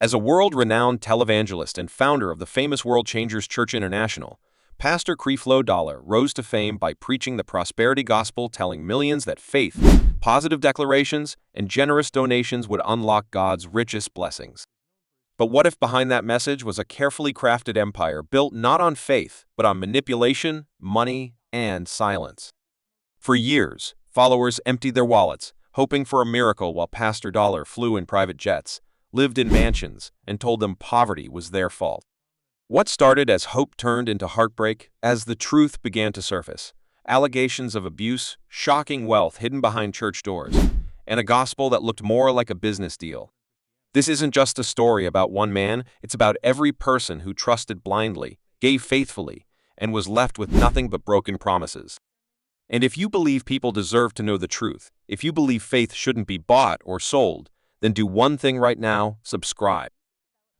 As a world-renowned televangelist and founder of the famous World Changers Church International, Pastor Creflo Dollar rose to fame by preaching the prosperity gospel, telling millions that faith, positive declarations, and generous donations would unlock God's richest blessings. But what if behind that message was a carefully crafted empire built not on faith, but on manipulation, money, and silence? For years, followers emptied their wallets, hoping for a miracle while Pastor Dollar flew in private jets, lived in mansions, and told them poverty was their fault. What started as hope turned into heartbreak as the truth began to surface. Allegations of abuse, shocking wealth hidden behind church doors, and a gospel that looked more like a business deal. This isn't just a story about one man, it's about every person who trusted blindly, gave faithfully, and was left with nothing but broken promises. And if you believe people deserve to know the truth, if you believe faith shouldn't be bought or sold, then do one thing right now: subscribe.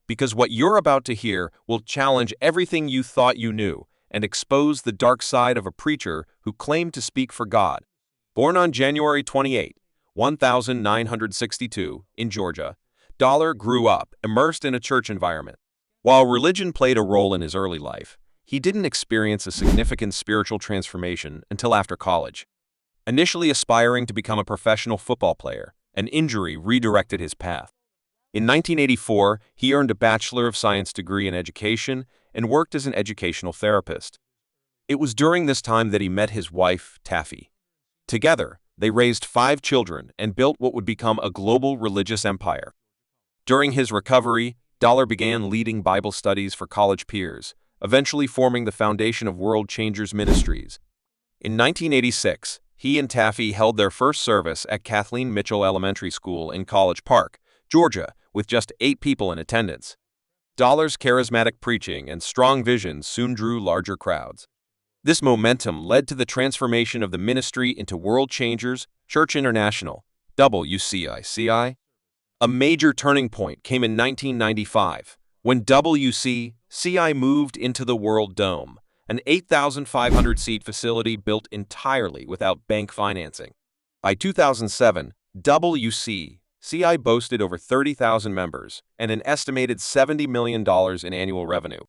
Because what you're about to hear will challenge everything you thought you knew and expose the dark side of a preacher who claimed to speak for God. Born on January 28, 1962, in Georgia, Dollar grew up immersed in a church environment. While religion played a role in his early life, he didn't experience a significant spiritual transformation until after college. Initially aspiring to become a professional football player, an injury redirected his path. In 1984, he earned a Bachelor of Science degree in education and worked as an educational therapist. It was during this time that he met his wife, Taffy. Together, they raised 5 children and built what would become a global religious empire. During his recovery, Dollar began leading Bible studies for college peers, eventually forming the foundation of World Changers Ministries. In 1986, he and Taffy held their first service at Kathleen Mitchell Elementary School in College Park, Georgia, with just 8 people in attendance. Dollar's charismatic preaching and strong vision soon drew larger crowds. This momentum led to the transformation of the ministry into World Changers Church International, WCICI. A major turning point came in 1995, when WCCI moved into the World Dome, an 8,500-seat facility built entirely without bank financing. By 2007, WCCI boasted over 30,000 members and an estimated $70 million in annual revenue.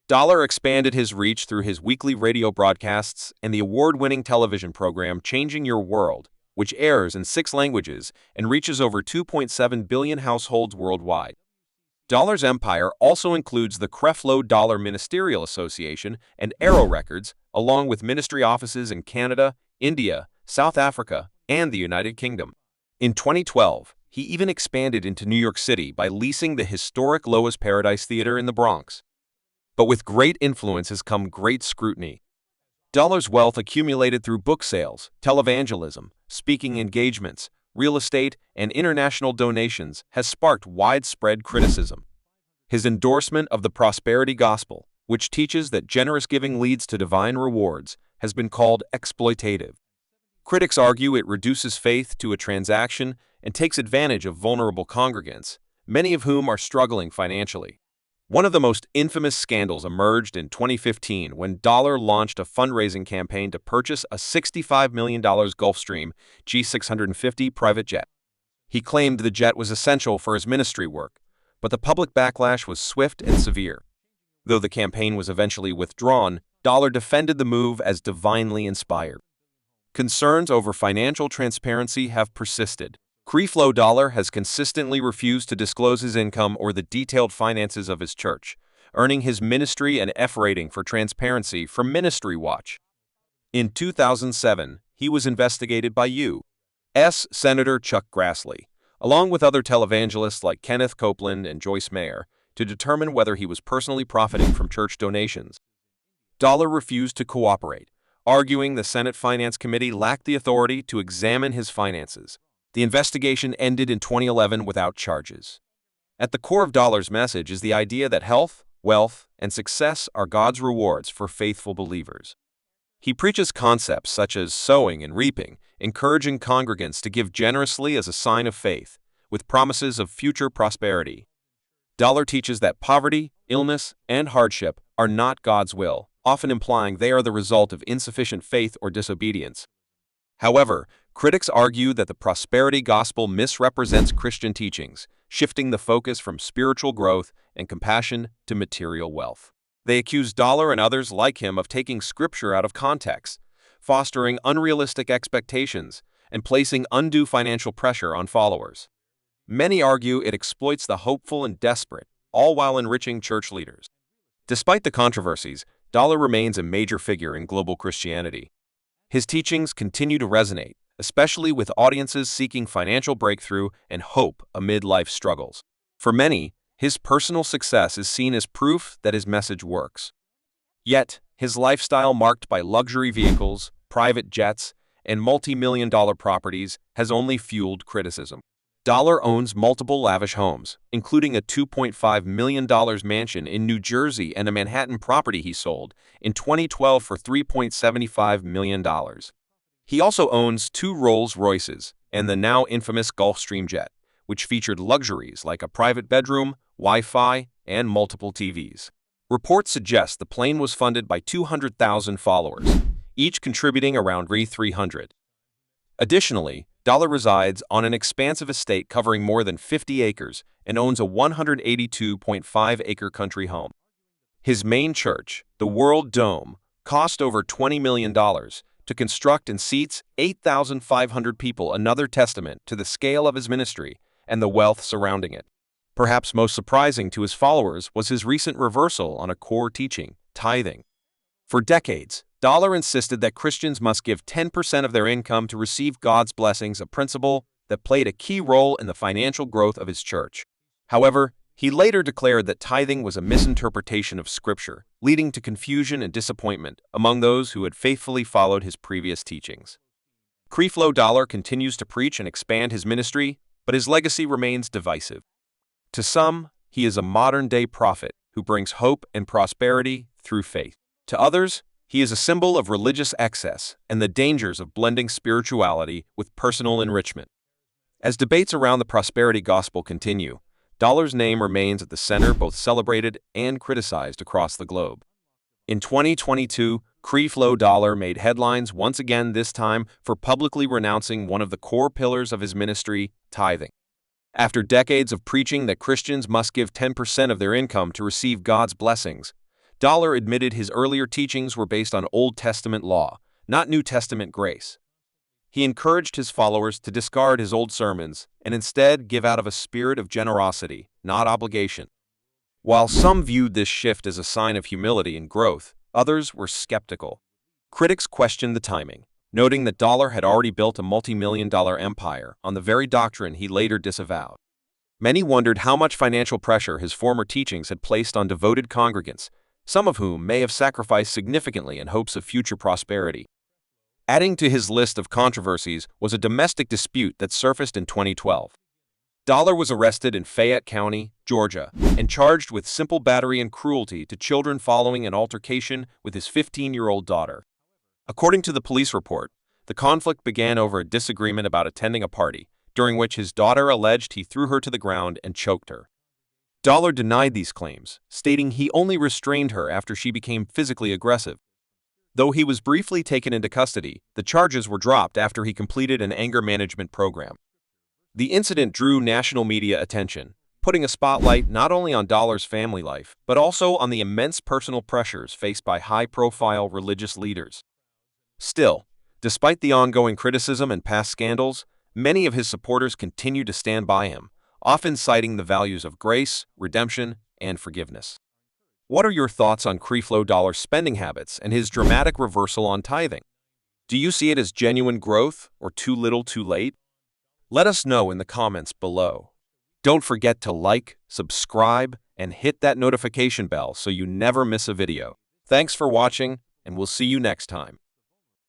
Dollar expanded his reach through his weekly radio broadcasts and the award-winning television program Changing Your World, which airs in 6 languages and reaches over 2.7 billion households worldwide. Dollar's empire also includes the Creflo Dollar Ministerial Association and Arrow Records, along with ministry offices in Canada, India, South Africa, and the United Kingdom. In 2012, he even expanded into New York City by leasing the historic Loew's Paradise Theater in the Bronx. But with great influence has come great scrutiny. Dollar's wealth accumulated through book sales, televangelism, speaking engagements, real estate, and international donations has sparked widespread criticism. His endorsement of the prosperity gospel, which teaches that generous giving leads to divine rewards, has been called exploitative. Critics argue it reduces faith to a transaction and takes advantage of vulnerable congregants, many of whom are struggling financially. One of the most infamous scandals emerged in 2015 when Dollar launched a fundraising campaign to purchase a $65 million Gulfstream G650 private jet. He claimed the jet was essential for his ministry work, but the public backlash was swift and severe. Though the campaign was eventually withdrawn, Dollar defended the move as divinely inspired. Concerns over financial transparency have persisted. Creflo Dollar has consistently refused to disclose his income or the detailed finances of his church, earning his ministry an F rating for transparency from Ministry Watch. In 2007, he was investigated by U.S. Senator Chuck Grassley, along with other televangelists like Kenneth Copeland and Joyce Meyer, to determine whether he was personally profiting from church donations. Dollar refused to cooperate, arguing the Senate Finance Committee lacked the authority to examine his finances. The investigation ended in 2011 without charges. At the core of Dollar's message is the idea that health, wealth, and success are God's rewards for faithful believers. He preaches concepts such as sowing and reaping, encouraging congregants to give generously as a sign of faith, with promises of future prosperity. Dollar teaches that poverty, illness, and hardship are not God's will, often implying they are the result of insufficient faith or disobedience. However, critics argue that the prosperity gospel misrepresents Christian teachings, shifting the focus from spiritual growth and compassion to material wealth. They accuse Dollar and others like him of taking scripture out of context, fostering unrealistic expectations, and placing undue financial pressure on followers. Many argue it exploits the hopeful and desperate, all while enriching church leaders. Despite the controversies, Dollar remains a major figure in global Christianity. His teachings continue to resonate, especially with audiences seeking financial breakthrough and hope amid life struggles. For many, his personal success is seen as proof that his message works. Yet, his lifestyle marked by luxury vehicles, private jets, and multi-million-dollar properties has only fueled criticism. Dollar owns multiple lavish homes, including a $2.5 million mansion in New Jersey and a Manhattan property he sold in 2012 for $3.75 million. He also owns 2 Rolls-Royces and the now infamous Gulfstream jet, which featured luxuries like a private bedroom, Wi-Fi, and multiple TVs. Reports suggest the plane was funded by 200,000 followers, each contributing around $300. Additionally, Dollar resides on an expansive estate covering more than 50 acres and owns a 182.5-acre country home. His main church, the World Dome, cost over $20 million to construct and seats 8,500 people, another testament to the scale of his ministry and the wealth surrounding it. Perhaps most surprising to his followers was his recent reversal on a core teaching, tithing. For decades, Dollar insisted that Christians must give 10% of their income to receive God's blessings, a principle that played a key role in the financial growth of his church. However, he later declared that tithing was a misinterpretation of Scripture, leading to confusion and disappointment among those who had faithfully followed his previous teachings. Creflo Dollar continues to preach and expand his ministry, but his legacy remains divisive. To some, he is a modern-day prophet who brings hope and prosperity through faith. To others, he is a symbol of religious excess and the dangers of blending spirituality with personal enrichment. As debates around the prosperity gospel continue, Dollar's name remains at the center, both celebrated and criticized across the globe. In 2022, Creflo Dollar made headlines once again, this time for publicly renouncing one of the core pillars of his ministry, tithing. After decades of preaching that Christians must give 10% of their income to receive God's blessings, Dollar admitted his earlier teachings were based on Old Testament law, not New Testament grace. He encouraged his followers to discard his old sermons and instead give out of a spirit of generosity, not obligation. While some viewed this shift as a sign of humility and growth, others were skeptical. Critics questioned the timing, noting that Dollar had already built a multi-million-dollar empire on the very doctrine he later disavowed. Many wondered how much financial pressure his former teachings had placed on devoted congregants, some of whom may have sacrificed significantly in hopes of future prosperity. Adding to his list of controversies was a domestic dispute that surfaced in 2012. Dollar was arrested in Fayette County, Georgia, and charged with simple battery and cruelty to children following an altercation with his 15-year-old daughter. According to the police report, the conflict began over a disagreement about attending a party, during which his daughter alleged he threw her to the ground and choked her. Dollar denied these claims, stating he only restrained her after she became physically aggressive. Though he was briefly taken into custody, the charges were dropped after he completed an anger management program. The incident drew national media attention, putting a spotlight not only on Dollar's family life, but also on the immense personal pressures faced by high-profile religious leaders. Still, despite the ongoing criticism and past scandals, many of his supporters continue to stand by him, often citing the values of grace, redemption, and forgiveness. What are your thoughts on Creflo Dollar's spending habits and his dramatic reversal on tithing? Do you see it as genuine growth or too little too late? Let us know in the comments below. Don't forget to like, subscribe, and hit that notification bell so you never miss a video. Thanks for watching, and we'll see you next time.